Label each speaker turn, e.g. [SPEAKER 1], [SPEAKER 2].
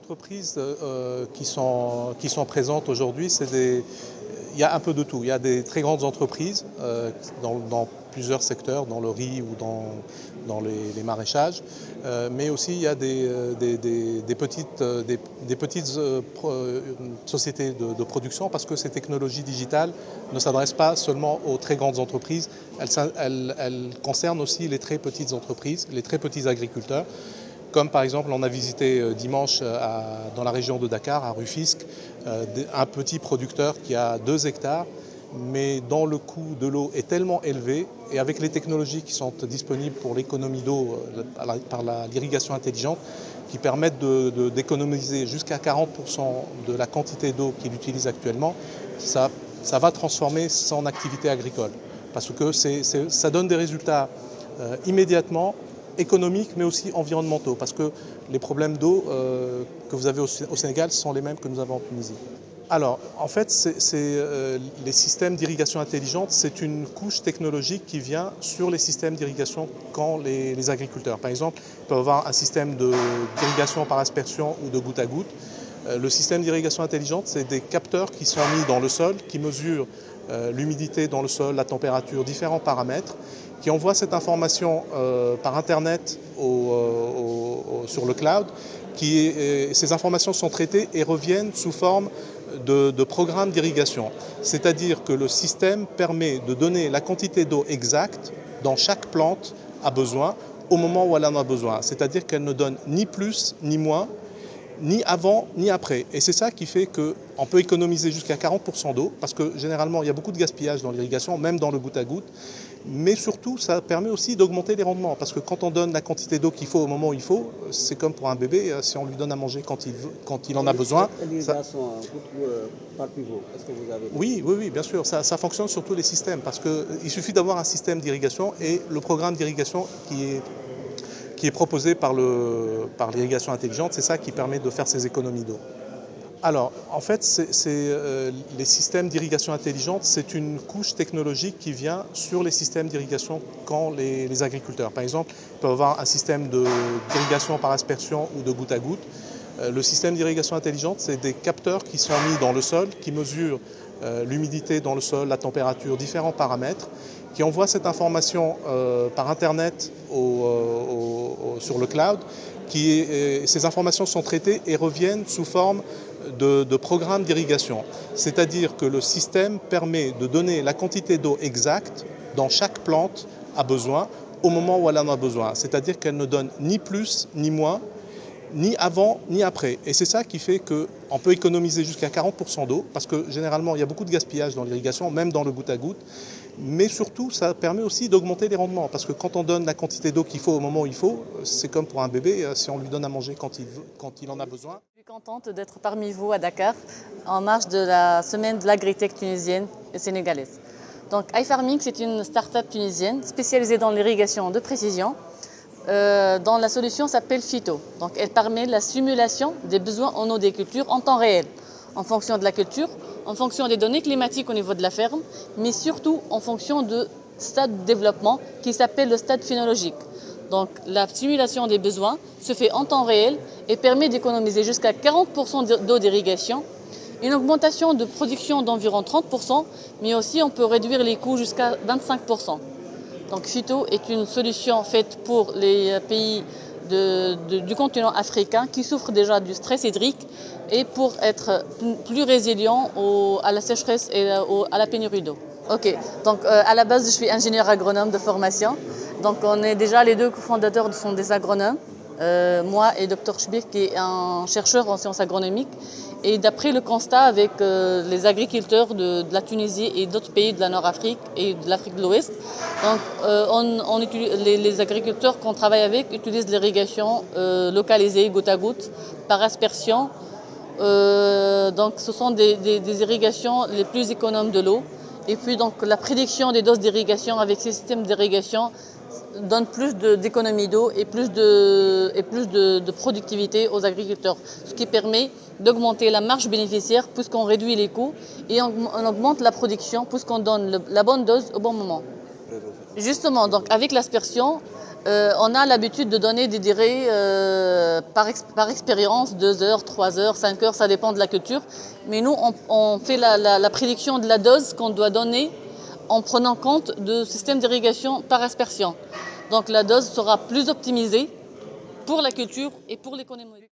[SPEAKER 1] entreprises qui sont présentes aujourd'hui, il y a un peu de tout. Il y a des très grandes entreprises dans plusieurs secteurs, dans le riz ou dans les maraîchages, mais aussi il y a des petites sociétés de production, parce que ces technologies digitales ne s'adressent pas seulement aux très grandes entreprises, elles concernent aussi les très petites entreprises, les très petits agriculteurs. Comme par exemple, on a visité dimanche dans la région de Dakar, à Rufisque, un petit producteur qui a 2 hectares, mais dont le coût de l'eau est tellement élevé, et avec les technologies qui sont disponibles pour l'économie d'eau par l'irrigation intelligente, qui permettent d'économiser jusqu'à 40% de la quantité d'eau qu'il utilise actuellement, ça va transformer son activité agricole. Parce que ça donne des résultats immédiatement, économiques mais aussi environnementaux, parce que les problèmes d'eau que vous avez au Sénégal sont les mêmes que nous avons en Tunisie. Alors, en fait, les systèmes d'irrigation intelligente, c'est une couche technologique qui vient sur les systèmes d'irrigation qu'ont les agriculteurs. Par exemple, ils peuvent avoir un système d'irrigation par aspersion ou de goutte à goutte. Le système d'irrigation intelligente, c'est des capteurs qui sont mis dans le sol, qui mesurent l'humidité dans le sol, la température, différents paramètres, qui envoient cette information par Internet sur le cloud. Ces informations sont traitées et reviennent sous forme de programmes d'irrigation. C'est-à-dire que le système permet de donner la quantité d'eau exacte dont chaque plante a besoin au moment où elle en a besoin. C'est-à-dire qu'elle ne donne ni plus ni moins, ni avant ni après. Et c'est ça qui fait qu'on peut économiser jusqu'à 40% d'eau, parce que généralement il y a beaucoup de gaspillage dans l'irrigation, même dans le goutte à goutte. Mais surtout, ça permet aussi d'augmenter les rendements, parce que quand on donne la quantité d'eau qu'il faut au moment où il faut, c'est comme pour un bébé, si on lui donne à manger quand il en a besoin.
[SPEAKER 2] L'irrigation par pivot, est-ce que vous avez...
[SPEAKER 1] Oui, bien sûr, ça fonctionne sur tous les systèmes, parce qu'il suffit d'avoir un système d'irrigation, et le programme d'irrigation qui est proposé par l'irrigation intelligente, c'est ça qui permet de faire ces économies d'eau. Alors, en fait, les systèmes d'irrigation intelligente, c'est une couche technologique qui vient sur les systèmes d'irrigation qu'ont les agriculteurs. Par exemple, ils peuvent avoir un système d'irrigation par aspersion ou de goutte à goutte. Le système d'irrigation intelligente, c'est des capteurs qui sont mis dans le sol, qui mesurent l'humidité dans le sol, la température, différents paramètres, qui envoient cette information par Internet sur le cloud. Ces informations sont traitées et reviennent sous forme de programmes d'irrigation. C'est-à-dire que le système permet de donner la quantité d'eau exacte dont chaque plante a besoin au moment où elle en a besoin. C'est-à-dire qu'elle ne donne ni plus ni moins, ni avant ni après. Et c'est ça qui fait qu'on peut économiser jusqu'à 40% d'eau, parce que généralement il y a beaucoup de gaspillage dans l'irrigation, même dans le goutte à goutte. Mais surtout, ça permet aussi d'augmenter les rendements, parce que quand on donne la quantité d'eau qu'il faut au moment où il faut, c'est comme pour un bébé, si on lui donne à manger quand il en a besoin.
[SPEAKER 3] Je suis contente d'être parmi vous à Dakar, en marge de la semaine de l'agritech tunisienne et sénégalaise. Donc iFarming, c'est une start-up tunisienne spécialisée dans l'irrigation de précision, dont la solution s'appelle Phyto. Donc elle permet la simulation des besoins en eau des cultures en temps réel, en fonction de la culture, en fonction des données climatiques au niveau de la ferme, mais surtout en fonction du stade de développement qui s'appelle le stade phénologique. Donc la simulation des besoins se fait en temps réel et permet d'économiser jusqu'à 40% d'eau d'irrigation, une augmentation de production d'environ 30%, mais aussi on peut réduire les coûts jusqu'à 25%. Donc Phyto est une solution faite pour les pays du continent africain qui souffrent déjà du stress hydrique, et pour être plus résilient à la sécheresse et à la pénurie d'eau. Ok, donc à la base je suis ingénieur agronome de formation. Donc on est déjà les deux cofondateurs sont des agronomes, moi et Dr Chbir qui est un chercheur en sciences agronomiques. Et d'après le constat avec les agriculteurs de la Tunisie et d'autres pays de la Nord-Afrique et de l'Afrique de l'Ouest, donc les agriculteurs qu'on travaille avec utilisent l'irrigation localisée goutte à goutte par aspersion. Donc ce sont des irrigations les plus économes de l'eau. Et puis donc la prédiction des doses d'irrigation avec ces systèmes d'irrigation donne plus d'économie d'eau et plus de productivité aux agriculteurs, ce qui permet d'augmenter la marge bénéficiaire puisqu'on réduit les coûts, et on augmente la production puisqu'on donne la bonne dose au bon moment. Justement, donc avec l'aspersion, On a l'habitude de donner des durées par expérience, 2 heures, 3 heures, 5 heures, ça dépend de la culture. Mais nous, on fait la prédiction de la dose qu'on doit donner en prenant compte du système d'irrigation par aspersion. Donc la dose sera plus optimisée pour la culture et pour l'économie.